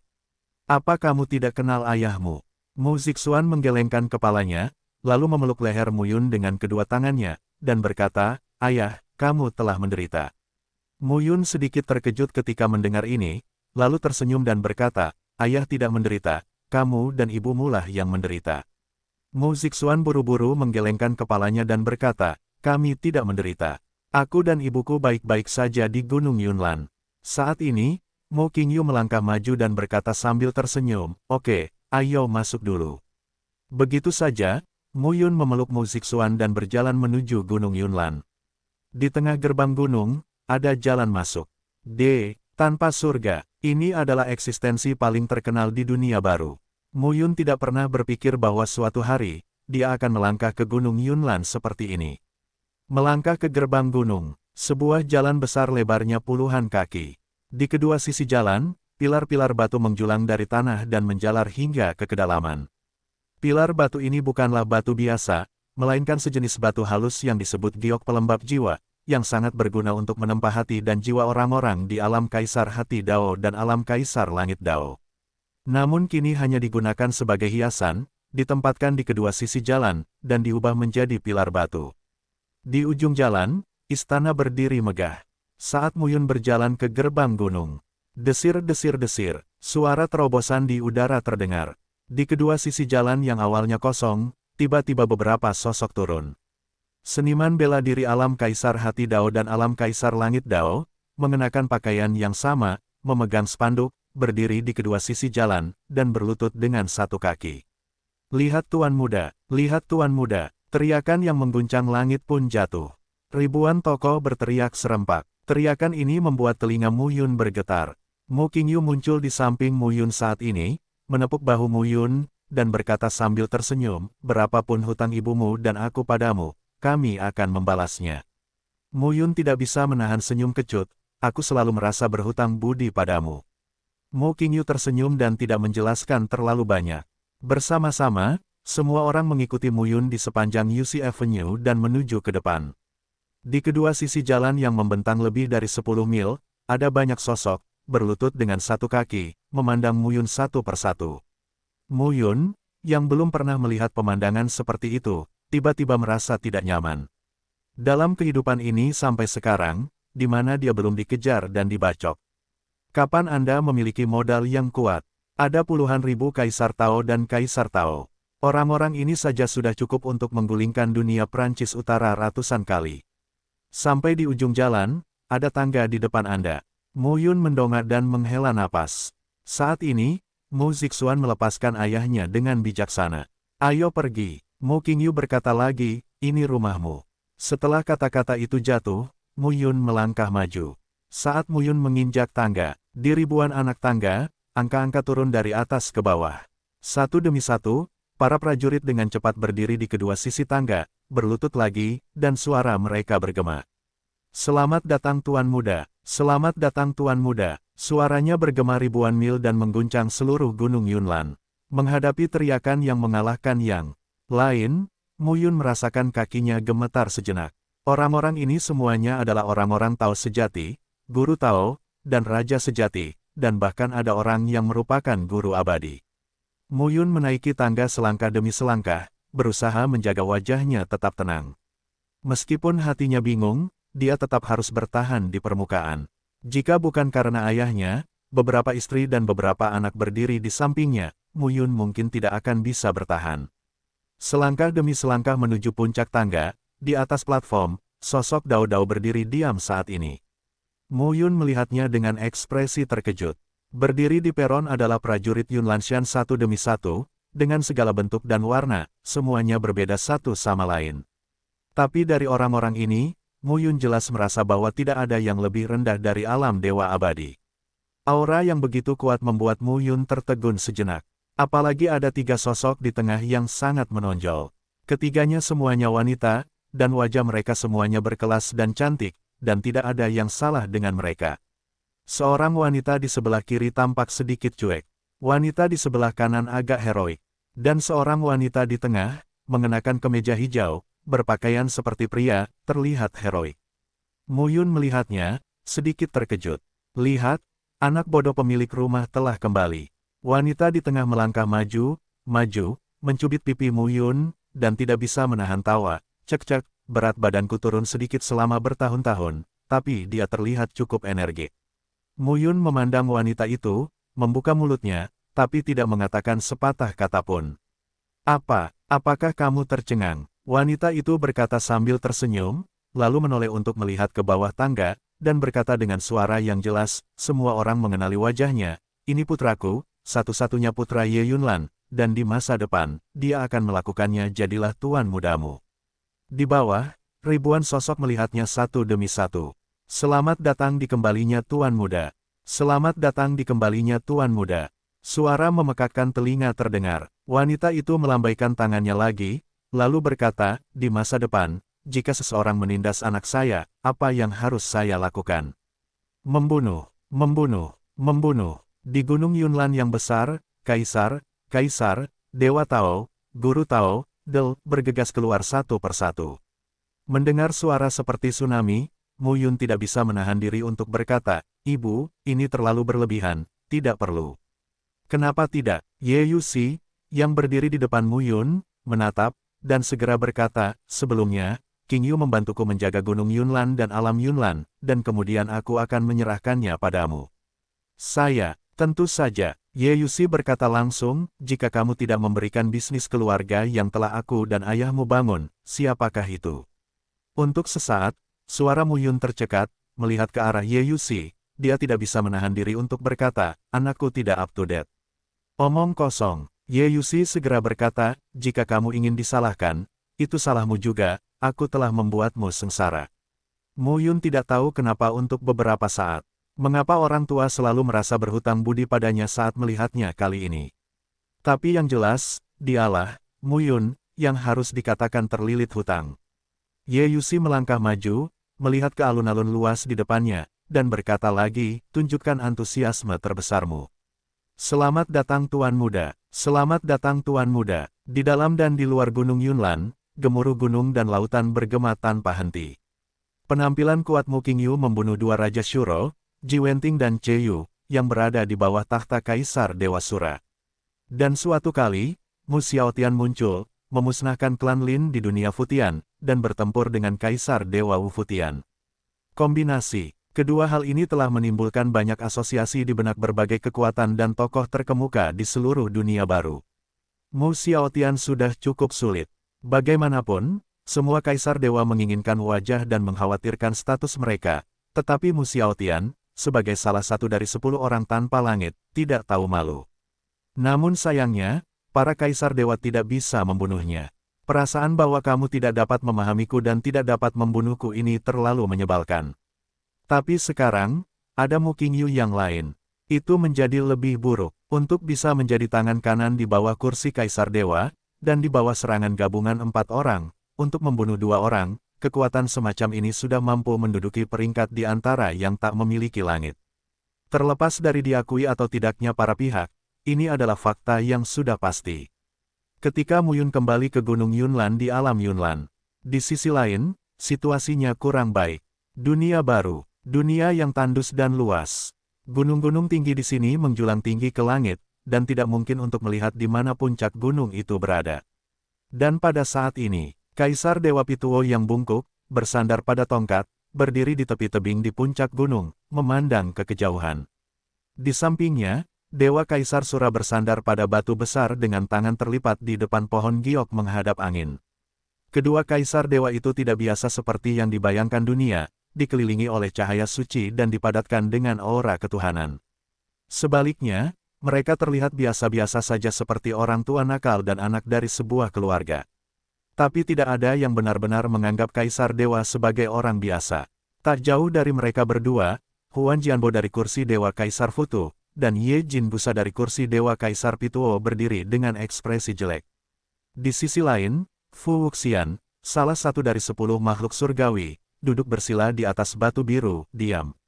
Apa kamu tidak kenal ayahmu?" Mu Zixuan menggelengkan kepalanya, lalu memeluk leher Mu Yun dengan kedua tangannya, dan berkata, "Ayah, kamu telah menderita." Mu Yun sedikit terkejut ketika mendengar ini, lalu tersenyum dan berkata, "Ayah tidak menderita, kamu dan ibumu lah yang menderita." Mu Zixuan buru-buru menggelengkan kepalanya dan berkata, "Kami tidak menderita. Aku dan ibuku baik-baik saja di Gunung Yunlan." Saat ini, Mu Qingyu melangkah maju dan berkata sambil tersenyum, "Oke, ayo masuk dulu." Begitu saja, Mu Yun memeluk Mu Zixuan dan berjalan menuju Gunung Yunlan. Di tengah gerbang gunung, ada jalan masuk. Tanpa surga, ini adalah eksistensi paling terkenal di dunia baru. Mu Yun tidak pernah berpikir bahwa suatu hari, dia akan melangkah ke Gunung Yunlan seperti ini. Melangkah ke gerbang gunung, sebuah jalan besar lebarnya puluhan kaki. Di kedua sisi jalan, pilar-pilar batu menjulang dari tanah dan menjalar hingga ke kedalaman. Pilar batu ini bukanlah batu biasa, melainkan sejenis batu halus yang disebut giok pelembab jiwa, yang sangat berguna untuk menempa hati dan jiwa orang-orang di alam Kaisar Hati Dao dan alam Kaisar Langit Dao. Namun kini hanya digunakan sebagai hiasan, ditempatkan di kedua sisi jalan, dan diubah menjadi pilar batu. Di ujung jalan, istana berdiri megah. Saat Mu Yun berjalan ke gerbang gunung, desir-desir-desir, suara terobosan di udara terdengar. Di kedua sisi jalan yang awalnya kosong, tiba-tiba beberapa sosok turun. Seniman bela diri alam Kaisar Hati Dao dan alam Kaisar Langit Dao, mengenakan pakaian yang sama, memegang spanduk, berdiri di kedua sisi jalan, dan berlutut dengan satu kaki. "Lihat Tuan Muda, lihat Tuan Muda!" Teriakan yang mengguncang langit pun jatuh. Ribuan tokoh berteriak serempak. Teriakan ini membuat telinga Mu Yun bergetar. Mu Qingyu muncul di samping Mu Yun saat ini, menepuk bahu Mu Yun, dan berkata sambil tersenyum, "Berapapun hutang ibumu dan aku padamu, kami akan membalasnya." Mu Yun tidak bisa menahan senyum kecut, "Aku selalu merasa berhutang budi padamu." Mu Qingyu tersenyum dan tidak menjelaskan terlalu banyak. Bersama-sama, semua orang mengikuti Mu Yun di sepanjang Yuxi Avenue dan menuju ke depan. Di kedua sisi jalan yang membentang lebih dari 10 mil, ada banyak sosok, berlutut dengan satu kaki, memandang Mu Yun satu persatu. Mu Yun, yang belum pernah melihat pemandangan seperti itu, tiba-tiba merasa tidak nyaman. Dalam kehidupan ini sampai sekarang, di mana dia belum dikejar dan dibacok. Kapan Anda memiliki modal yang kuat? Ada puluhan ribu Kaisar Tao dan Kaisar Tao. Orang-orang ini saja sudah cukup untuk menggulingkan dunia Prancis Utara ratusan kali. Sampai di ujung jalan, ada tangga di depan Anda. Mu Yun mendongak dan menghela napas. Saat ini, Mu Zixuan melepaskan ayahnya dengan bijaksana. "Ayo pergi." Mu Qingyu berkata lagi, "Ini rumahmu." Setelah kata-kata itu jatuh, Mu Yun melangkah maju. Saat Mu Yun menginjak tangga, di ribuan anak tangga, angka-angka turun dari atas ke bawah. Satu demi satu, para prajurit dengan cepat berdiri di kedua sisi tangga, berlutut lagi, dan suara mereka bergema. "Selamat datang Tuan Muda, selamat datang Tuan Muda." Suaranya bergema ribuan mil dan mengguncang seluruh Gunung Yunlan. Menghadapi teriakan yang mengalahkan yang lain, Mu Yun merasakan kakinya gemetar sejenak. Orang-orang ini semuanya adalah orang-orang Tao sejati, guru Tao, dan raja sejati, dan bahkan ada orang yang merupakan guru abadi. Mu Yun menaiki tangga selangkah demi selangkah, berusaha menjaga wajahnya tetap tenang. Meskipun hatinya bingung, dia tetap harus bertahan di permukaan. Jika bukan karena ayahnya, beberapa istri dan beberapa anak berdiri di sampingnya, Mu Yun mungkin tidak akan bisa bertahan. Selangkah demi selangkah menuju puncak tangga, di atas platform, sosok Dao-Dao berdiri diam saat ini. Mu Yun melihatnya dengan ekspresi terkejut. Berdiri di peron adalah prajurit Yunlanshan satu demi satu, dengan segala bentuk dan warna, semuanya berbeda satu sama lain. Tapi dari orang-orang ini, Mu Yun jelas merasa bahwa tidak ada yang lebih rendah dari alam dewa abadi. Aura yang begitu kuat membuat Mu Yun tertegun sejenak. Apalagi ada tiga sosok di tengah yang sangat menonjol. Ketiganya semuanya wanita, dan wajah mereka semuanya berkelas dan cantik, dan tidak ada yang salah dengan mereka. Seorang wanita di sebelah kiri tampak sedikit cuek. Wanita di sebelah kanan agak heroik. Dan seorang wanita di tengah, mengenakan kemeja hijau, berpakaian seperti pria, terlihat heroik. Mu Yun melihatnya, sedikit terkejut. Lihat, anak bodoh pemilik rumah telah kembali. Wanita di tengah melangkah maju, mencubit pipi Mu Yun, dan tidak bisa menahan tawa. Cek-cek, berat badanku turun sedikit selama bertahun-tahun, tapi dia terlihat cukup energik. Mu Yun memandang wanita itu, membuka mulutnya, tapi tidak mengatakan sepatah kata pun. Apakah kamu tercengang? Wanita itu berkata sambil tersenyum, lalu menoleh untuk melihat ke bawah tangga, dan berkata dengan suara yang jelas, semua orang mengenali wajahnya, ini putraku, satu-satunya putra Ye Yunlan, dan di masa depan, dia akan melakukannya jadilah tuan mudamu. Di bawah, ribuan sosok melihatnya satu demi satu. Selamat datang di kembalinya tuan muda. Selamat datang di kembalinya tuan muda. Suara memekakkan telinga terdengar. Wanita itu melambaikan tangannya lagi, lalu berkata, di masa depan, jika seseorang menindas anak saya, apa yang harus saya lakukan? Membunuh. Di Gunung Yunlan yang besar, Kaisar, Dewa Tao, Guru Tao, Del, bergegas keluar satu persatu. Mendengar suara seperti tsunami, Mu Yun tidak bisa menahan diri untuk berkata, Ibu, ini terlalu berlebihan, tidak perlu. Kenapa tidak? Ye Yuxi, yang berdiri di depan Mu Yun, menatap, dan segera berkata, sebelumnya, King Yu membantuku menjaga Gunung Yunlan dan alam Yunlan, dan kemudian aku akan menyerahkannya padamu. Saya, tentu saja, Ye Yuxi berkata langsung, jika kamu tidak memberikan bisnis keluarga yang telah aku dan ayahmu bangun, siapakah itu? Untuk sesaat, suara Mu Yun tercekat, melihat ke arah Ye Yuxi, dia tidak bisa menahan diri untuk berkata, anakku tidak up to date. Omong kosong, Ye Yuxi segera berkata, jika kamu ingin disalahkan, itu salahmu juga, aku telah membuatmu sengsara. Mu Yun tidak tahu kenapa untuk beberapa saat. Mengapa orang tua selalu merasa berhutang budi padanya saat melihatnya kali ini. Tapi yang jelas, dialah, Mu Yun, yang harus dikatakan terlilit hutang. Ye Yuxi melangkah maju, melihat ke alun-alun luas di depannya, dan berkata lagi, tunjukkan antusiasme terbesarmu. Selamat datang Tuan Muda, selamat datang Tuan Muda. Di dalam dan di luar Gunung Yunlan, gemuruh gunung dan lautan bergema tanpa henti. Penampilan kuat Mu Qingyu membunuh dua Raja Shuro, Ji Wenting dan Che Yu, yang berada di bawah takhta Kaisar Dewa Sura. Dan suatu kali, Mu Xiaotian muncul, memusnahkan klan Lin di dunia Futian, dan bertempur dengan Kaisar Dewa Wu Futian. Kombinasi kedua hal ini telah menimbulkan banyak asosiasi di benak berbagai kekuatan dan tokoh terkemuka di seluruh dunia baru. Mu Xiaotian sudah cukup sulit. Bagaimanapun, semua kaisar dewa menginginkan wajah dan mengkhawatirkan status mereka, tetapi Mu Xiaotian, sebagai salah satu dari 10 orang tanpa langit, tidak tahu malu. Namun sayangnya, para kaisar dewa tidak bisa membunuhnya. Perasaan bahwa kamu tidak dapat memahamiku dan tidak dapat membunuhku ini terlalu menyebalkan. Tapi sekarang, ada Mu Qingyu yang lain. Itu menjadi lebih buruk. Untuk bisa menjadi tangan kanan di bawah kursi Kaisar Dewa, dan di bawah serangan gabungan 4 orang, untuk membunuh 2 orang, kekuatan semacam ini sudah mampu menduduki peringkat di antara yang tak memiliki langit. Terlepas dari diakui atau tidaknya para pihak, ini adalah fakta yang sudah pasti. Ketika Mu Yun kembali ke Gunung Yunlan di alam Yunlan, di sisi lain, situasinya kurang baik. Dunia baru. Dunia yang tandus dan luas. Gunung-gunung tinggi di sini menjulang tinggi ke langit, dan tidak mungkin untuk melihat di mana puncak gunung itu berada. Dan pada saat ini, Kaisar Dewa Pituo yang bungkuk, bersandar pada tongkat, berdiri di tepi tebing di puncak gunung, memandang ke kejauhan. Di sampingnya, Dewa Kaisar Sura bersandar pada batu besar dengan tangan terlipat di depan pohon giok menghadap angin. Kedua Kaisar Dewa itu tidak biasa seperti yang dibayangkan dunia, dikelilingi oleh cahaya suci dan dipadatkan dengan aura ketuhanan. Sebaliknya, mereka terlihat biasa-biasa saja seperti orang tua nakal dan anak dari sebuah keluarga. Tapi tidak ada yang benar-benar menganggap Kaisar Dewa sebagai orang biasa. Tak jauh dari mereka berdua, Huan Jianbo dari kursi Dewa Kaisar Futu, dan Ye Jinbusa dari kursi Dewa Kaisar Pituo berdiri dengan ekspresi jelek. Di sisi lain, Fu Wuxian, salah satu dari 10 makhluk surgawi, duduk bersila di atas batu biru, diam.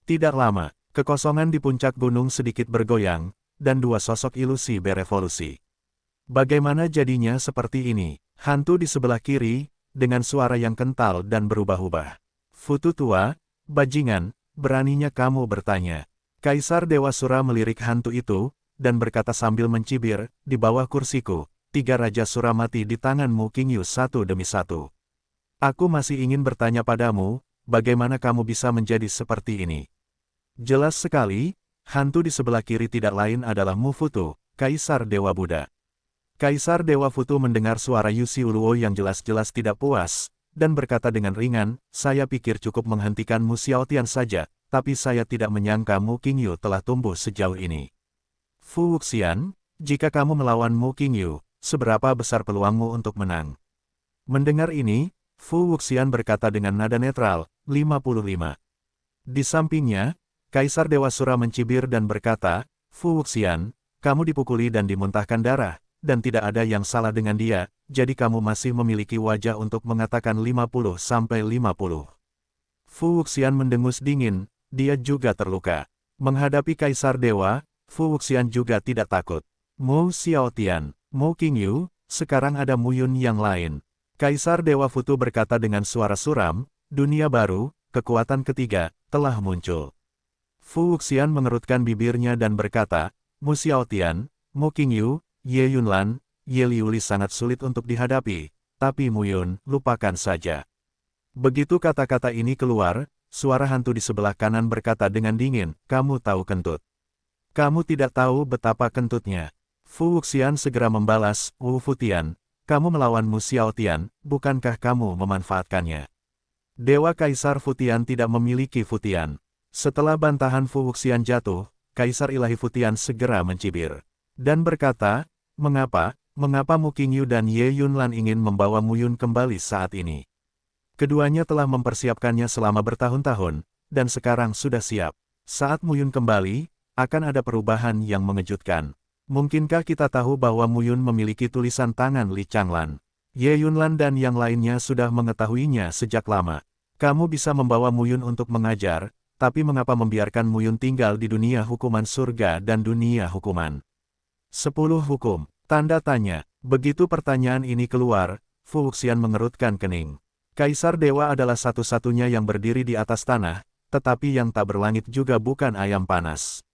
Tidak lama, kekosongan di puncak gunung sedikit bergoyang, dan 2 sosok ilusi berevolusi. Bagaimana jadinya seperti ini? Hantu di sebelah kiri, dengan suara yang kental dan berubah-ubah. Futu tua, bajingan, beraninya kamu bertanya. Kaisar Dewa Sura melirik hantu itu, dan berkata sambil mencibir, di bawah kursiku, 3 Raja Sura mati di tanganmu King Yu satu demi satu. Aku masih ingin bertanya padamu, bagaimana kamu bisa menjadi seperti ini? Jelas sekali, hantu di sebelah kiri tidak lain adalah Mufutu, Kaisar Dewa Buddha. Kaisar Dewa Futu mendengar suara Yusi Uluo yang jelas-jelas tidak puas, dan berkata dengan ringan, saya pikir cukup menghentikan Mu Xiaotian saja, tapi saya tidak menyangka Mu Qingyu telah tumbuh sejauh ini. Fu Wuxian, jika kamu melawan Mu Qingyu, seberapa besar peluangmu untuk menang? Mendengar ini, Fu Wuxian berkata dengan nada netral, 55. Di sampingnya, Kaisar Dewa Sura mencibir dan berkata, Fu Wuxian, kamu dipukuli dan dimuntahkan darah, dan tidak ada yang salah dengan dia, jadi kamu masih memiliki wajah untuk mengatakan 50-50. Fu Wuxian mendengus dingin, dia juga terluka. Menghadapi Kaisar Dewa, Fu Wuxian juga tidak takut. Mu Xiaotian, Mu Qingyu, sekarang ada Mu Yun yang lain. Kaisar Dewa Futu berkata dengan suara suram, dunia baru, kekuatan ketiga, telah muncul. Fu Wuxian mengerutkan bibirnya dan berkata, Mu Xiaotian, Mu Qingyu, Ye Yunlan, Ye Liuli sangat sulit untuk dihadapi, tapi Mu Yun, lupakan saja. Begitu kata-kata ini keluar, suara hantu di sebelah kanan berkata dengan dingin, kamu tahu kentut. Kamu tidak tahu betapa kentutnya. Fu Wuxian segera membalas, Wu Futian, kamu melawan Mu Xiaotian, bukankah kamu memanfaatkannya? Dewa Kaisar Futian tidak memiliki Futian. Setelah bantahan Fu Wuxian jatuh, Kaisar Ilahi Futian segera mencibir. Dan berkata, mengapa Mu Qingyu dan Ye Yunlan ingin membawa Mu Yun kembali saat ini? Keduanya telah mempersiapkannya selama bertahun-tahun, dan sekarang sudah siap. Saat Mu Yun kembali, akan ada perubahan yang mengejutkan. Mungkinkah kita tahu bahwa Mu Yun memiliki tulisan tangan Li Changlan? Ye Yunlan dan yang lainnya sudah mengetahuinya sejak lama. Kamu bisa membawa Mu Yun untuk mengajar, tapi mengapa membiarkan Mu Yun tinggal di dunia hukuman surga dan dunia hukuman? 10 hukum. Tanda tanya. Begitu pertanyaan ini keluar, Fu Wuxian mengerutkan kening. Kaisar Dewa adalah satu-satunya yang berdiri di atas tanah, tetapi yang tak berlangit juga bukan ayam panas.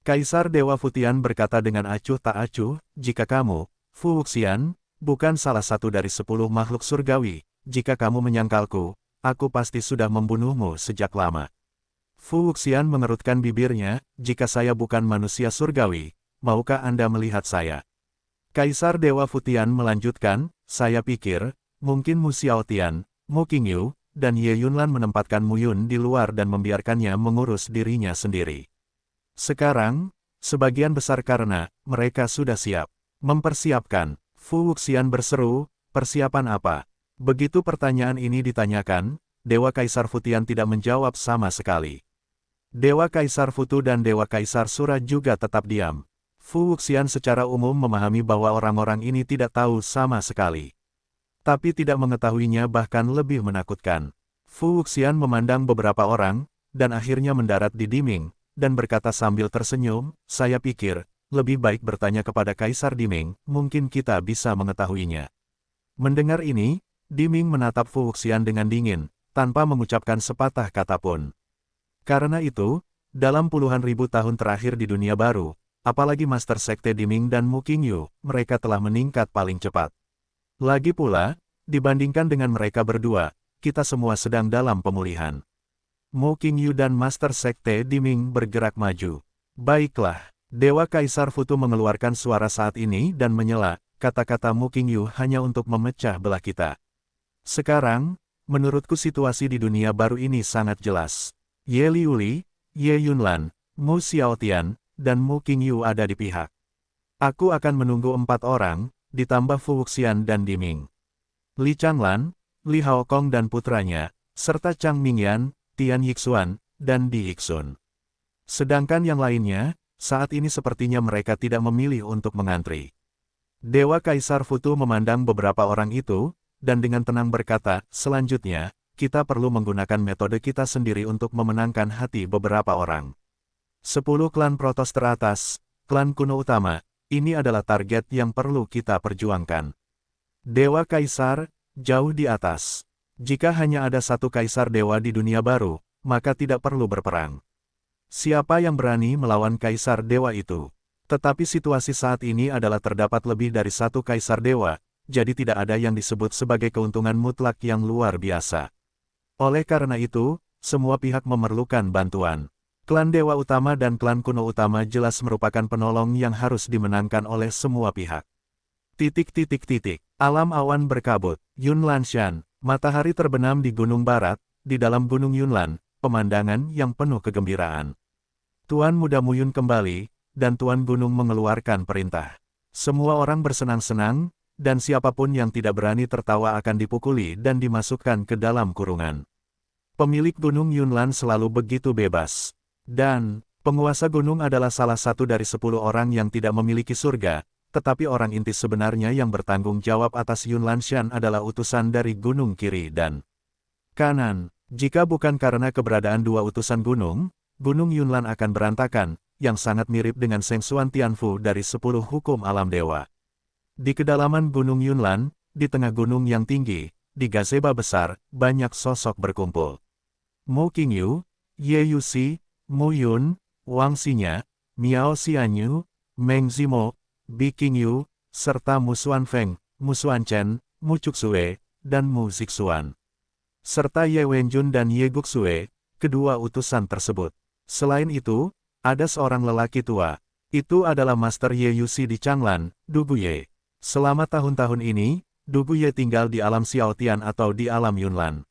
Kaisar Dewa Futian berkata dengan acuh tak acuh, jika kamu, Fu Wuxian, bukan salah satu dari 10 makhluk surgawi, jika kamu menyangkalku, aku pasti sudah membunuhmu sejak lama. Fu Wuxian mengerutkan bibirnya, jika saya bukan manusia surgawi, maukah Anda melihat saya? Kaisar Dewa Futian melanjutkan, saya pikir, mungkin Mu Xiaotian, Mu Qingyu, dan Ye Yunlan menempatkan Mu Yun di luar dan membiarkannya mengurus dirinya sendiri. Sekarang, sebagian besar karena mereka sudah siap. Mempersiapkan. Fu Wuxian berseru, persiapan apa? Begitu pertanyaan ini ditanyakan, Dewa Kaisar Futian tidak menjawab sama sekali. Dewa Kaisar Futu dan Dewa Kaisar Sura juga tetap diam. Fu Wuxian secara umum memahami bahwa orang-orang ini tidak tahu sama sekali. Tapi tidak mengetahuinya bahkan lebih menakutkan. Fu Wuxian memandang beberapa orang, dan akhirnya mendarat di Diming, dan berkata sambil tersenyum, saya pikir, lebih baik bertanya kepada Kaisar Diming, mungkin kita bisa mengetahuinya. Mendengar ini, Diming menatap Fu Wuxian dengan dingin, tanpa mengucapkan sepatah kata pun. Karena itu, dalam puluhan ribu tahun terakhir di dunia baru, apalagi Master Sekte Diming dan Mu Qingyu, mereka telah meningkat paling cepat. Lagi pula, dibandingkan dengan mereka berdua, kita semua sedang dalam pemulihan. Mu Qingyu dan Master Sekte Diming bergerak maju. Baiklah, Dewa Kaisar Futu mengeluarkan suara saat ini dan menyela, kata-kata Mu Qingyu hanya untuk memecah belah kita. Sekarang, menurutku situasi di dunia baru ini sangat jelas. Ye Liuli, Ye Yunlan, Mu Xiaotian, dan Mu Qingyu ada di pihak. Aku akan menunggu 4 orang, ditambah Fu Wuxian dan Diming. Li Changlan, Li Haokong dan putranya, serta Chang Mingyan, Tian Yixuan, dan Di Yixun. Sedangkan yang lainnya, saat ini sepertinya mereka tidak memilih untuk mengantri. Dewa Kaisar Futu memandang beberapa orang itu, dan dengan tenang berkata, selanjutnya, kita perlu menggunakan metode kita sendiri untuk memenangkan hati beberapa orang. 10 klan protos teratas, klan kuno utama, ini adalah target yang perlu kita perjuangkan. Dewa Kaisar, jauh di atas. Jika hanya ada satu kaisar dewa di dunia baru, maka tidak perlu berperang. Siapa yang berani melawan kaisar dewa itu? Tetapi situasi saat ini adalah terdapat lebih dari satu kaisar dewa, jadi tidak ada yang disebut sebagai keuntungan mutlak yang luar biasa. Oleh karena itu, semua pihak memerlukan bantuan. Klan Dewa Utama dan klan kuno utama jelas merupakan penolong yang harus dimenangkan oleh semua pihak. Alam awan berkabut. Yunlanshan. Matahari terbenam di gunung barat, di dalam gunung Yunlan, pemandangan yang penuh kegembiraan. Tuan Muda Muyun kembali, dan Tuan Gunung mengeluarkan perintah. Semua orang bersenang-senang, dan siapapun yang tidak berani tertawa akan dipukuli dan dimasukkan ke dalam kurungan. Pemilik gunung Yunlan selalu begitu bebas. Dan, penguasa gunung adalah salah satu dari 10 orang yang tidak memiliki surga, tetapi orang inti sebenarnya yang bertanggung jawab atas Yunlanshan adalah utusan dari gunung kiri dan kanan. Jika bukan karena keberadaan dua utusan gunung, gunung Yunlan akan berantakan, yang sangat mirip dengan Sengsuan Tianfu dari 10 hukum alam dewa. Di kedalaman gunung Yunlan, di tengah gunung yang tinggi, di gazebo besar, banyak sosok berkumpul. Mu Qingyu, Ye Yuxi, Mu Yun, Wang Xinya, Miao Xianyu, Meng Zimo, Bi Qingyu, serta Mu Xuanfeng, Mu Xuanchen, Mu Chuxue, dan Mu Zixuan. Serta Ye Wenjun dan Ye Guxue, kedua utusan tersebut. Selain itu, ada seorang lelaki tua. Itu adalah Master Ye Yuxi di Changlan, Duguye. Selama tahun-tahun ini, Duguye tinggal di alam Xiaotian atau di alam Yunlan.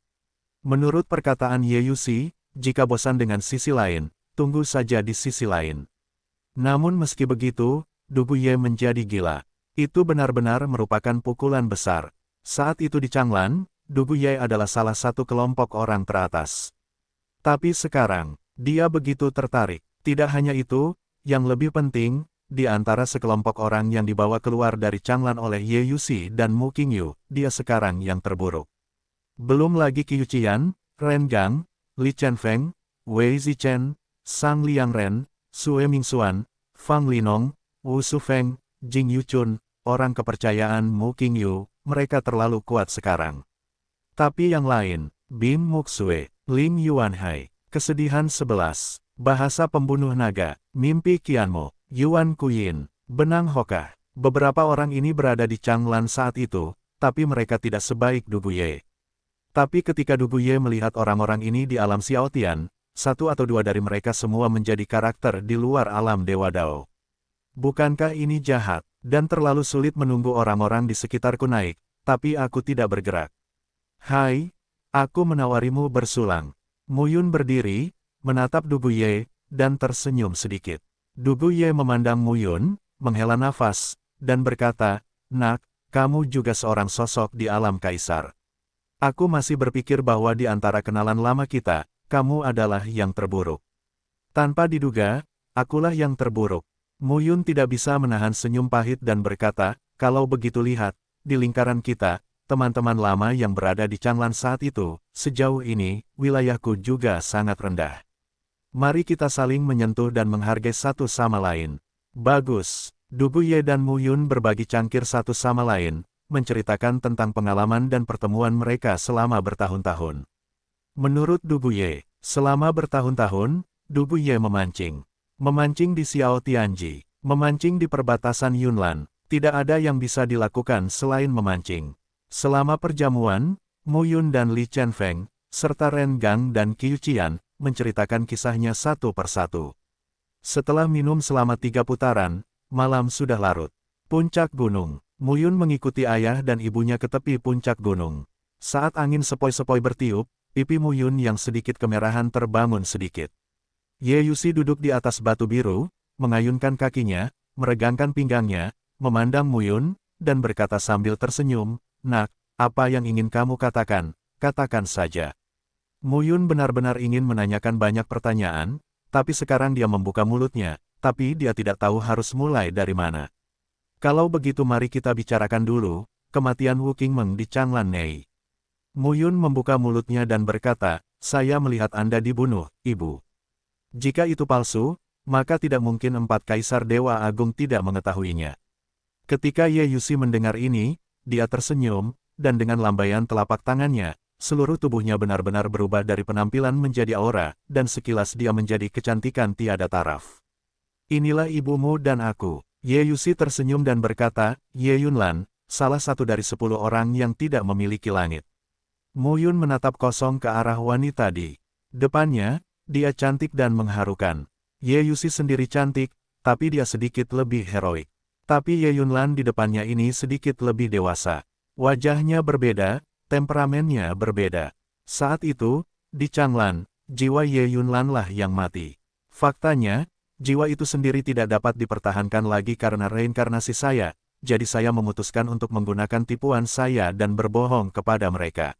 Menurut perkataan Ye Yuxi, jika bosan dengan sisi lain, tunggu saja di sisi lain. Namun meski begitu, Duguye menjadi gila. Itu benar-benar merupakan pukulan besar. Saat itu di Changlan, Duguye adalah salah satu kelompok orang teratas. Tapi sekarang, dia begitu tertarik. Tidak hanya itu, yang lebih penting, di antara sekelompok orang yang dibawa keluar dari Changlan oleh Ye Yuxi dan Mu Qingyu, dia sekarang yang terburuk. Belum lagi Qiu Qian, Ren Gang, Li Chenfeng, Wei Zichen, Sang Liangren, Sue Mingxuan, Fang Linong, Wu Sufeng, Jing Yuchun, orang kepercayaan Mu Qingyu, mereka terlalu kuat sekarang. Tapi yang lain, Bim Muxue, Ling Yuanhai, Kesedihan 11, Bahasa Pembunuh Naga, Mimpi Qianmo, Yuan Kuyin, Benang Hokah. Beberapa orang ini berada di Changlan saat itu, tapi mereka tidak sebaik Duguye. Tapi ketika Duguye melihat orang-orang ini di alam Xiaotian, satu atau dua dari mereka semua menjadi karakter di luar alam Dewa Dao. Bukankah ini jahat, dan terlalu sulit menunggu orang-orang di sekitarku naik, tapi aku tidak bergerak. Hai, aku menawarimu bersulang. Muyun berdiri, menatap Duguye, dan tersenyum sedikit. Duguye memandang Muyun, menghela nafas, dan berkata, "Nak, kamu juga seorang sosok di alam kaisar. Aku masih berpikir bahwa di antara kenalan lama kita, kamu adalah yang terburuk." Tanpa diduga, akulah yang terburuk. Muyun tidak bisa menahan senyum pahit dan berkata, "Kalau begitu lihat, di lingkaran kita, teman-teman lama yang berada di Changlan saat itu, sejauh ini, wilayahku juga sangat rendah. Mari kita saling menyentuh dan menghargai satu sama lain." Bagus. Duguye dan Muyun berbagi cangkir satu sama lain, menceritakan tentang pengalaman dan pertemuan mereka selama bertahun-tahun. Menurut Duguye, selama bertahun-tahun, Duguye memancing. Memancing di Xiao Tianji, memancing di perbatasan Yunlan, tidak ada yang bisa dilakukan selain memancing. Selama perjamuan, Muyun dan Li Chenfeng, serta Ren Gang dan Qiu Qian, menceritakan kisahnya satu persatu. Setelah minum selama 3 putaran, malam sudah larut. Puncak gunung, Muyun mengikuti ayah dan ibunya ke tepi puncak gunung. Saat angin sepoi-sepoi bertiup, pipi Muyun yang sedikit kemerahan terbangun sedikit. Ye Yuxi duduk di atas batu biru, mengayunkan kakinya, meregangkan pinggangnya, memandang Muyun, dan berkata sambil tersenyum, "Nak, apa yang ingin kamu katakan, katakan saja." Muyun benar-benar ingin menanyakan banyak pertanyaan, tapi sekarang dia membuka mulutnya, tapi dia tidak tahu harus mulai dari mana. Kalau begitu mari kita bicarakan dulu, kematian Wu Qingmeng di Changlan Nei. Muyun membuka mulutnya dan berkata, "Saya melihat Anda dibunuh, Ibu. Jika itu palsu, maka tidak mungkin 4 kaisar Dewa Agung tidak mengetahuinya." Ketika Ye Yuxi mendengar ini, dia tersenyum, dan dengan lambaian telapak tangannya, seluruh tubuhnya benar-benar berubah dari penampilan menjadi aura, dan sekilas dia menjadi kecantikan tiada taraf. Inilah ibumu dan aku. Ye Yusi tersenyum dan berkata, Ye Yunlan, salah satu dari 10 orang yang tidak memiliki langit. Mu Yun menatap kosong ke arah wanita di depannya, dia cantik dan mengharukan. Ye Yusi sendiri cantik, tapi dia sedikit lebih heroik. Tapi Ye Yunlan di depannya ini sedikit lebih dewasa. Wajahnya berbeda, temperamennya berbeda. Saat itu, di Changlan, jiwa Ye Yunlan lah yang mati. Faktanya, jiwa itu sendiri tidak dapat dipertahankan lagi karena reinkarnasi saya, jadi saya memutuskan untuk menggunakan tipuan saya dan berbohong kepada mereka.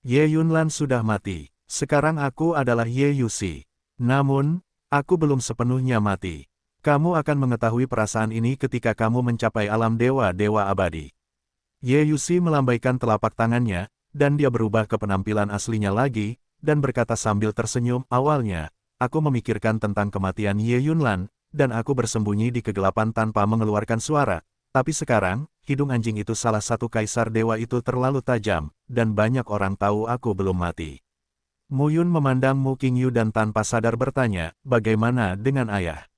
Ye Yunlan sudah mati. Sekarang aku adalah Ye Yusi. Namun, aku belum sepenuhnya mati. Kamu akan mengetahui perasaan ini ketika kamu mencapai alam dewa-dewa abadi. Ye Yusi melambaikan telapak tangannya, dan dia berubah ke penampilan aslinya lagi, dan berkata sambil tersenyum, awalnya, aku memikirkan tentang kematian Ye Yunlan, dan aku bersembunyi di kegelapan tanpa mengeluarkan suara. Tapi sekarang, hidung anjing itu salah satu kaisar dewa itu terlalu tajam, dan banyak orang tahu aku belum mati. Mu Yun memandang Mu Qingyu dan tanpa sadar bertanya, bagaimana dengan ayah?